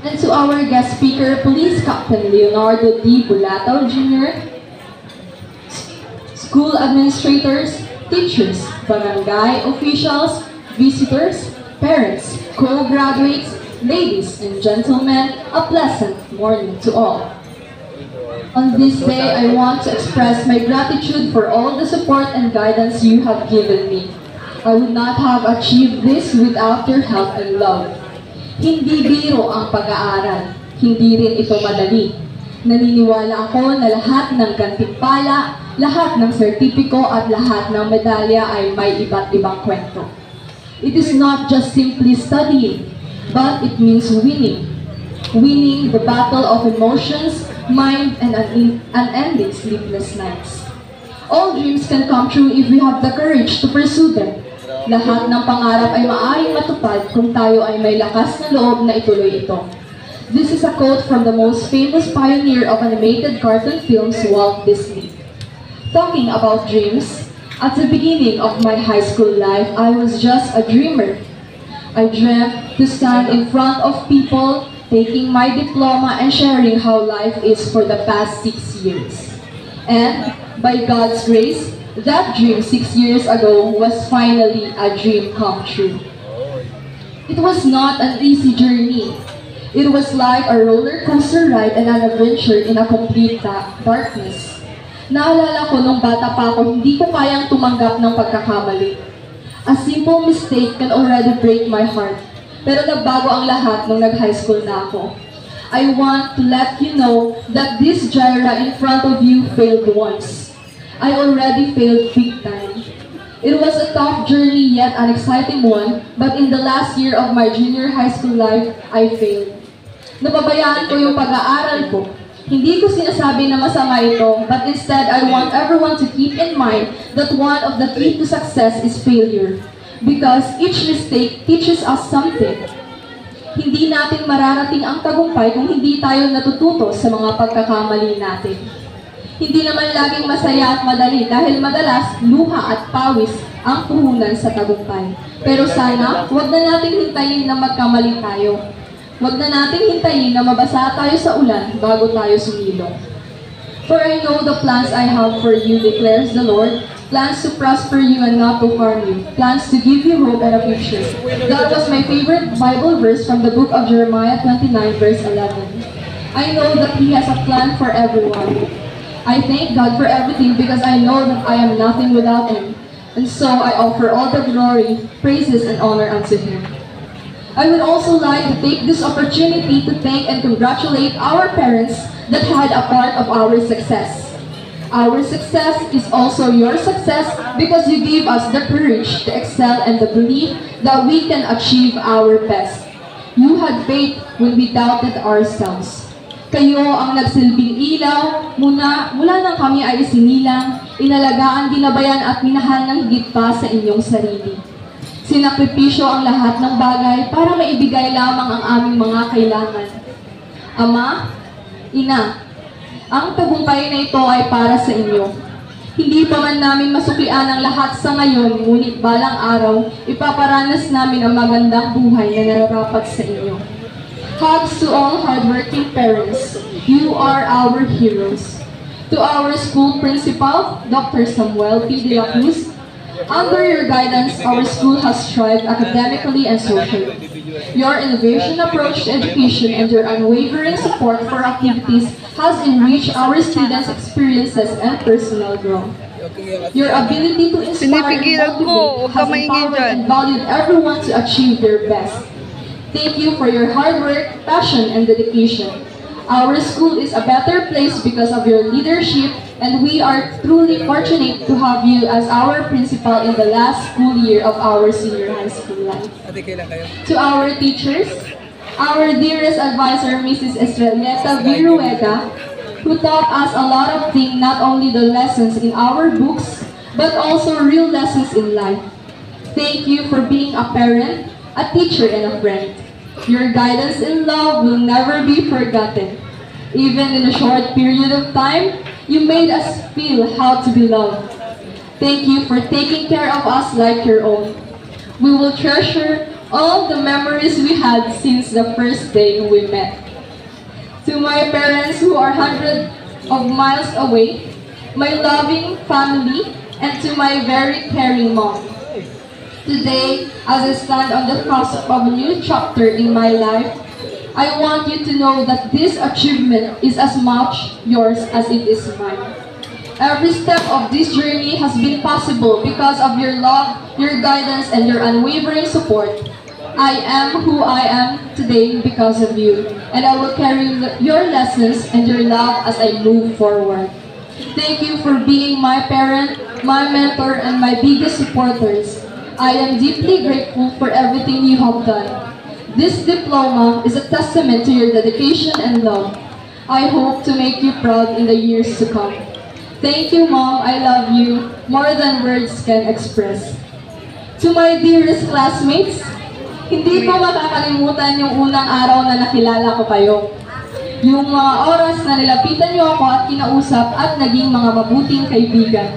And to our guest speaker, Police Captain Leonardo D. Bulatao Jr., school administrators, teachers, barangay officials, visitors, parents, co-graduates, ladies and gentlemen, a pleasant morning to all. On this day, I want to express my gratitude for all the support and guidance you have given me. I would not have achieved this without your help and love. Hindi biro ang pag-aaral, hindi rin ito madali. Naniniwala ako na lahat ng gantimpala, lahat ng sertipiko at lahat ng medalya ay may iba't ibang kwento. It is not just simply studying, but it means winning. Winning the battle of emotions, mind, and unending sleepless nights. All dreams can come true if we have the courage to pursue them. Lahat ng pangarap ay maaaring matupad kung tayo ay may lakas na loob na ituloy ito. This is a quote from the most famous pioneer of animated cartoon films, Walt Disney. Talking about dreams, at the beginning of my high school life, I was just a dreamer. I dreamt to stand in front of people, taking my diploma and sharing how life is for the past 6 years. And, by God's grace, that dream 6 years ago was finally a dream come true. It was not an easy journey. It was like a roller coaster ride and an adventure in a complete darkness. Naalala ko nung bata pa ako, hindi ko kayang tumanggap ng pagkakamali. A simple mistake can already break my heart. Pero nagbago ang lahat nung nag-high school na ako. I want to let you know that this Jaira in front of you failed once. I already failed big time. It was a tough journey yet an exciting one, but in the last year of my junior high school life, I failed. Napabayaan ko yung pag-aaral ko. Hindi ko sinasabi na masama ito, but instead I want everyone to keep in mind that one of the key to success is failure. Because each mistake teaches us something. Hindi natin mararating ang tagumpay kung hindi tayo natututo sa mga pagkakamali natin. Hindi naman laging masaya at madali dahil madalas luha at pawis ang puhunan sa tagumpay. Pero sana, huwag na nating hintayin na magkamali tayo. Huwag na nating hintayin na mabasa tayo sa ulan bago tayo sumilong. For I know the plans I have for you, declares the Lord, plans to prosper you and not to harm you, plans to give you hope and a future. That was my favorite Bible verse from the book of Jeremiah 29, verse 11. I know that He has a plan for everyone. I thank God for everything because I know that I am nothing without Him. And so I offer all the glory, praises, and honor unto Him. I would also like to take this opportunity to thank and congratulate our parents that had a part of our success. Our success is also your success because you gave us the courage to excel and the belief that we can achieve our best. You had faith when we doubted ourselves. Kayo ang nagsilbing ilaw, mula nang kami ay isinilang, inalagaan, ginabayan at minahal ng higit pa sa inyong sarili. Sinakripisyo ang lahat ng bagay para maibigay lamang ang aming mga kailangan. Ama, Ina, ang tagumpay na ito ay para sa inyo. Hindi pa man namin masuklian ang lahat sa ngayon, ngunit balang araw, ipaparanas namin ang magandang buhay na nararapat sa inyo. Hugs to all hardworking parents. You are our heroes. To our school principal, Dr. Samuel P. De La Cruz, under your guidance, our school has thrived academically and socially. Your innovation approach to education and your unwavering support for activities has enriched our students' experiences and personal growth. Your ability to inspire and motivate has empowered and valued everyone to achieve their best. Thank you for your hard work, passion, and dedication. Our school is a better place because of your leadership, and we are truly fortunate to have you as our principal in the last school year of our senior high school life. To our teachers, our dearest advisor, Mrs. Estrelleta Virueda, who taught us a lot of things, not only the lessons in our books, but also real lessons in life. Thank you for being a parent, a teacher, and a friend. Your guidance and love will never be forgotten. Even in a short period of time, you made us feel how to be loved. Thank you for taking care of us like your own. We will treasure all the memories we had since the first day we met. To my parents who are hundreds of miles away, my loving family, and to my very caring mom. Today, as I stand on the cusp of a new chapter in my life, I want you to know that this achievement is as much yours as it is mine. Every step of this journey has been possible because of your love, your guidance, and your unwavering support. I am who I am today because of you, and I will carry your lessons and your love as I move forward. Thank you for being my parent, my mentor, and my biggest supporters. I am deeply grateful for everything you have done. This diploma is a testament to your dedication and love. I hope to make you proud in the years to come. Thank you, Mom. I love you more than words can express. To my dearest classmates, hindi ko makakalimutan yung unang araw na nakilala ko kayo. Yung mga oras na nilapitan niyo ako at kinausap at naging mga mabuting kaibigan.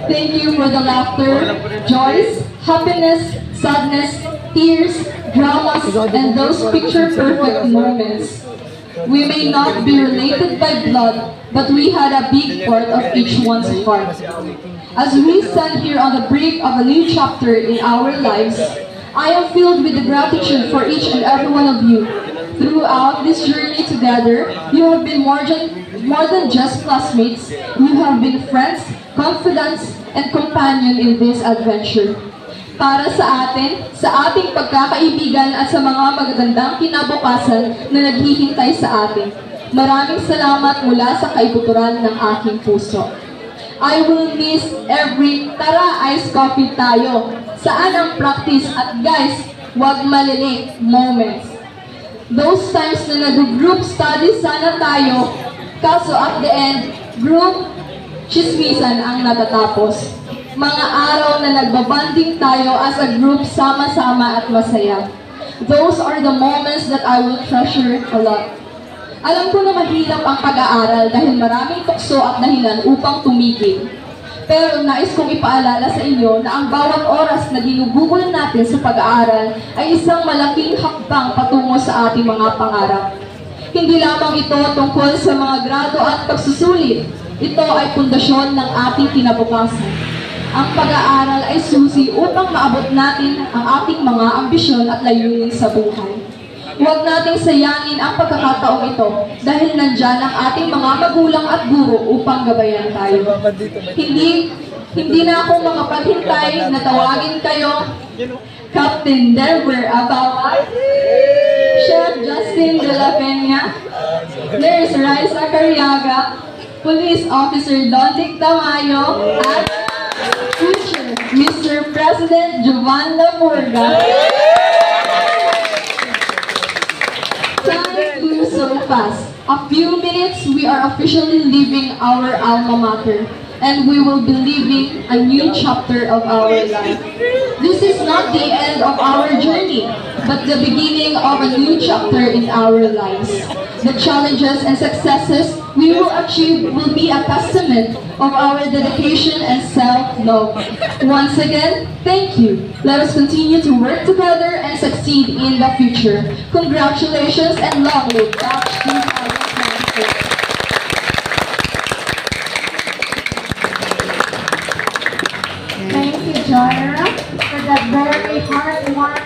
Thank you for the laughter, joys, happiness, sadness, tears, dramas, and those picture-perfect moments. We may not be related by blood, but we had a big part of each one's heart. As we stand here on the brink of a new chapter in our lives, I am filled with the gratitude for each and every one of you. Throughout this journey together, you have been more than just classmates. You have been friends, confidants, and companion in this adventure. Para sa atin, sa ating pagkakaibigan at sa mga magagandang kinabukasan na naghihintay sa atin. Maraming salamat mula sa kaibuturan ng aking puso. I will miss every tara ice coffee tayo. Saan ang practice at guys, wag malilate moments. Those times na nag-group study sana tayo, kaso at the end, group chismisan ang natatapos. Mga araw na nagbabanding tayo as a group sama-sama at masaya. Those are the moments that I will treasure a lot. Alam ko na mahirap ang pag-aaral dahil maraming tukso at dahilan upang tumigil. Pero nais kong ipaalala sa inyo na ang bawat oras na ginugugol natin sa pag-aaral ay isang malaking hakbang patungo sa ating mga pangarap. Hindi lamang ito tungkol sa mga grado at pagsusulit. Ito ay pundasyon ng ating kinabukasan. Ang pag-aaral ay susi upang maabot natin ang ating mga ambisyon at layunin sa buhay. Huwag nating sayangin ang pagkakataong ito dahil nandyan ang ating mga magulang at guro upang gabayan tayo. Hindi na ako makapaghintay na tawagin kayo Captain Delver Abaway, Chef Justin De La Peña, Nurse Raisa Cariaga, Police Officer Dondic Tamayo, at future Mr. President Jovan Lamurga. Time flew so fast. A few minutes, we are officially leaving our alma mater, and we will be living a new chapter of our life. This is not the end of our journey, but the beginning of a new chapter in our lives. The challenges and successes we will achieve will be a testament of our dedication and self-love. Once again, thank you. Let us continue to work together and succeed in the future. Congratulations and long live Batch 2024. Thank you, Joyra, for that very heartwarming